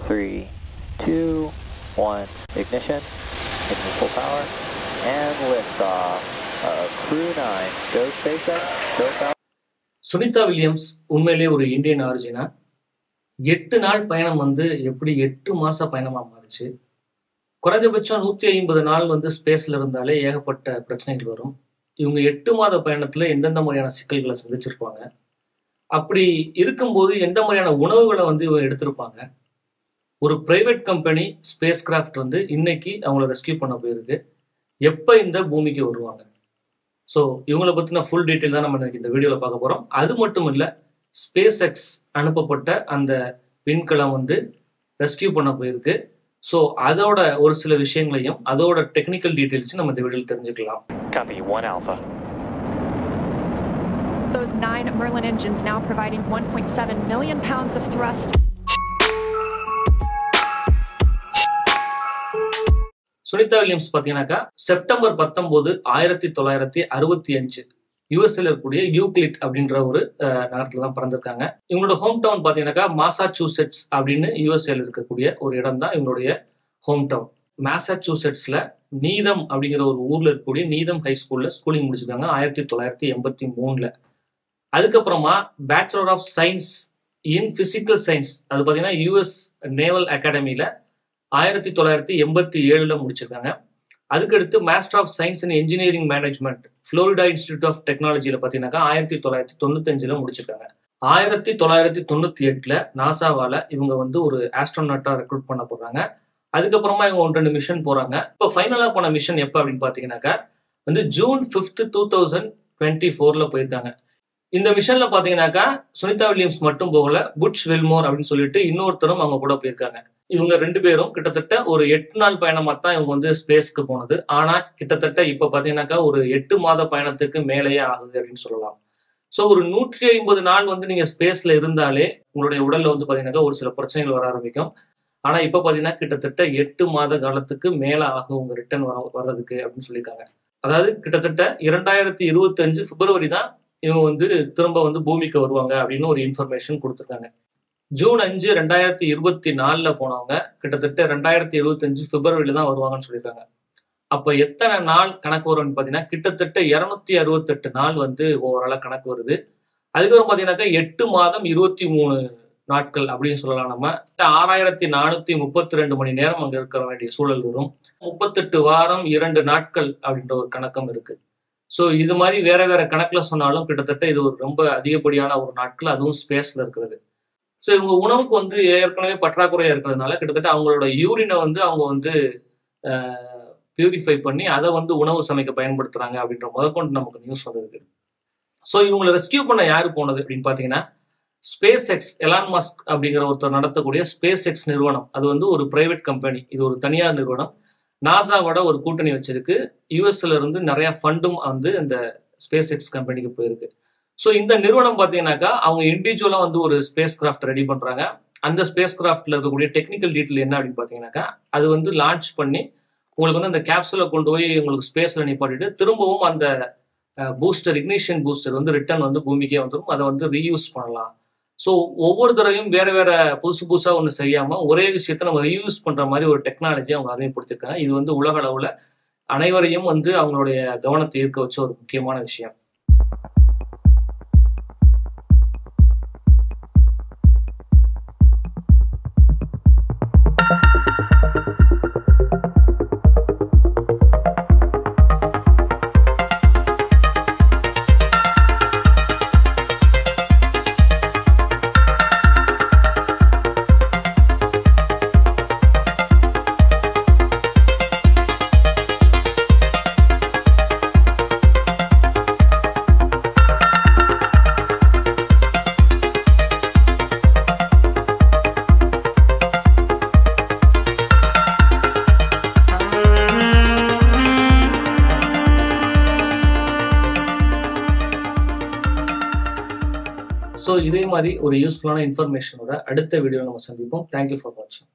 3, 2, 1, ignition, engine full power, and liftoff of Crew 9. Go SpaceX, go Falcon. Sunita Williams உண்மையிலேயே ஒரு Indian ஆரிஜினா. 8 நாள் பயணம் எப்படி 8 மாச பயணமா மாறுச்சு. குறைஞ்சபட்சம் 150 நாள் ஸ்பேஸ்ல இருந்தாலே ஏகப்பட்ட பிரச்சனைகள் வரும். இவங்க 8 மாத பயணத்துல எந்தெந்த மாதிரியான சிக்கல்களை சந்திச்சிருப்பாங்க, அப்படி இருக்கும்போது எந்த மாதிரியான உணவுகளை இவங்க எடுத்திருப்பாங்க. ஒரு பிரைவேட் கம்பெனி ஸ்பேஸ் கிராஃப்ட் இன்னைக்கு அவங்கள ரெஸ்கியூ பண்ண போயிருக்கு. எப்ப இந்த பூமிக்கு வருவாங்க? ஸோ இவங்களை பற்றின ஃபுல் டீட்டெயில் தான் நம்ம இந்த வீடியோவில் பார்க்க போகிறோம். அது மட்டும் இல்லை, ஸ்பேஸ் எக்ஸ் அனுப்பப்பட்ட அந்த விண்கலம் ரெஸ்கியூ பண்ண போயிருக்கு. ஸோ அதோட ஒரு சில விஷயங்களையும் அதோட டெக்னிக்கல் டீட்டெயில்ஸையும் நம்ம இந்த வீடியோவில் தெரிஞ்சுக்கலாம். Copy 1 Alpha. Those 9 Merlin engines now providing 1.7 million pounds of thrust. Sunita Williams பார்த்தீங்கன்னாக்கா செப்டம்பர் 19, 1965 யூஎஸ்ல இருக்கக்கூடிய யூக்ளிட் அப்படின்ற ஒரு நகரத்துல தான் பிறந்திருக்காங்க. இவங்களோட ஹோம் டவுன் பார்த்தீங்கன்னாக்கா மாசாச்சூசெட்ஸ் அப்படின்னு யூஎஸ்ஏல இருக்கக்கூடிய ஒரு இடம் தான் இவங்களுடைய ஹோம் டவுன். மாசாச்சூசெட்ஸ்ல நீதம் அப்படிங்கிற ஒரு ஊர்ல இருக்கக்கூடிய நீதம் ஹை ஸ்கூல்ல ஸ்கூலிங் முடிச்சிருக்காங்க 1983. அதுக்கப்புறமா bachelor of science in physical science, அது பார்த்தீங்கன்னா யூஎஸ் நேவல் அகாடமியில 1987 முடிச்சிருக்காங்க. அதுக்கடுத்து master of science in engineering management Florida institute of டெக்னாலஜியில பார்த்தீங்கன்னாக்கா 1995 முடிச்சிருக்காங்க. 1998 நாசாவால இவங்க ஒரு ஆஸ்ட்ரோநாட்டா ரெக்ரூட் பண்ண போறாங்க. அதுக்கப்புறமா இவங்க 2 மிஷன் போறாங்க. இப்போ ஃபைனலா போன மிஷன் எப்போ அப்படின்னு பாத்தீங்கன்னாக்கா ஜூன் 5, 2024 போயிருக்காங்க. இந்த மிஷன்ல பாத்தீங்கன்னாக்கா சுனிதா வில்லியம்ஸ் மட்டும் போகல, புட்ச் வில்மோர் அப்படின்னு சொல்லிட்டு இன்னொருத்தரும் அவங்க கூட போயிருக்காங்க. இவங்க 2 பேரும் கிட்டத்தட்ட ஒரு 8 நாள் பயணமா தான் இவங்க ஸ்பேஸ்க்கு போனது. ஆனா கிட்டத்தட்ட இப்ப பாத்தீங்கன்னாக்கா ஒரு 8 மாத பயணத்துக்கு மேலேயே ஆகுது அப்படின்னு சொல்லலாம். ஸோ ஒரு 150 நாள் நீங்க ஸ்பேஸ்ல இருந்தாலே உங்களுடைய உடல்ல பாத்தீங்கன்னாக்கா ஒரு சில பிரச்சனைகள் வர ஆரம்பிக்கும். ஆனா இப்ப பாத்தீங்கன்னா கிட்டத்தட்ட 8 மாத காலத்துக்கு மேல ஆகும் உங்க ரிட்டர்ன் வர்றதுக்கு அப்படின்னு சொல்லியிருக்காங்க. அதாவது கிட்டத்தட்ட 2025 பிப்ரவரி தான் இவங்க திரும்ப பூமிக்கு வருவாங்க அப்படின்னு ஒரு இன்ஃபர்மேஷன் கொடுத்துருக்காங்க. ஜூன் 5, 2024 போனவங்க கிட்டத்தட்ட 2025 பிப்ரவரியில தான் வருவாங்கன்னு சொல்லியிருக்காங்க. அப்ப எத்தனை நாள் கணக்கு வரும்னு பாத்தீங்கன்னா கிட்டத்தட்ட 268 நாள் ஓவராலா கணக்கு வருது. அதுக்கப்புறம் பாத்தீங்கன்னாக்கா 8 மாதம் 23 நாட்கள் அப்படின்னு சொல்லலாம். நம்ம 6432 மணி நேரம் அங்க இருக்க வேண்டிய சூழல் வரும். 38 வாரம் 2 நாட்கள் அப்படின்ற ஒரு கணக்கம் இருக்கு. ஸோ இது மாதிரி வேற வேற கணக்குல சொன்னாலும் கிட்டத்தட்ட இது ஒரு ரொம்ப அதிகப்படியான ஒரு நாட்கள், அதுவும் ஸ்பேஸ்ல இருக்கிறது. ஸோ இவங்க உணவுக்கு ஏற்கனவே பற்றாக்குறையா இருக்கிறதுனால கிட்டத்தட்ட அவங்களோட யூரினை அவங்க பியூரிஃபை பண்ணி அதை உணவு சமைக்க பயன்படுத்துறாங்க அப்படின்ற முதற்கொண்டு நமக்கு நியூஸ் வந்திருக்கு. ஸோ இவங்களை ரெஸ்கியூ பண்ண யாரு போனது அப்படின்னு பாத்தீங்கன்னா ஸ்பேஸ் எக்ஸ், எலான் மஸ்க் அப்படிங்கிற ஒருத்தர் நடத்தக்கூடிய ஸ்பேஸ் எக்ஸ் நிறுவனம். அது ஒரு பிரைவேட் கம்பெனி, இது ஒரு தனியார் நிறுவனம். நாசாவோட ஒரு கூட்டணி வச்சிருக்கு. யூஎஸ்ல இருந்து நிறைய ஃபண்டும் இந்த ஸ்பேஸ் எக்ஸ் கம்பெனிக்கு போயிருக்கு. ஸோ இந்த நிறுவனம் பார்த்தீங்கன்னாக்கா அவங்க இண்டிவிஜுவலா ஒரு ஸ்பேஸ் கிராஃப்ட் ரெடி பண்றாங்க. அந்த ஸ்பேஸ் கிராஃப்ட்ல இருக்கக்கூடிய டெக்னிக்கல் டீட்டெயில் என்ன அப்படின்னு பாத்தீங்கன்னாக்கா அது லான்ச் பண்ணி உங்களுக்கு அந்த கேப்சூலை கொண்டு போய் உங்களுக்கு ஸ்பேஸ்ல நிப்பாட்டிட்டு திரும்பவும் அந்த பூஸ்டர், இக்னிஷன் பூஸ்டர் ரிட்டர்ன் பூமிக்கே வந்துடும். அதை ரீயூஸ் பண்ணலாம். ஸோ ஒவ்வொரு தடவையும் வேற வேற புதுசா ஒன்று செய்யாம ஒரே விஷயத்த நம்ம ரீயூஸ் பண்ற மாதிரி ஒரு டெக்னாலஜி அவங்க அறிமுகப்படுத்திருக்காங்க. இது உலக அளவுல அனைவரையும் அவங்களுடைய கவனத்தை ஈர்க்க வச்ச ஒரு முக்கியமான விஷயம். ஸோ இதே மாதிரி ஒரு யூஸ்ஃபுல்லான இன்ஃபர்மேஷனோட அடுத்த வீடியோ நம்ம சந்திப்போம். தேங்க்யூ ஃபார் வாட்சிங்.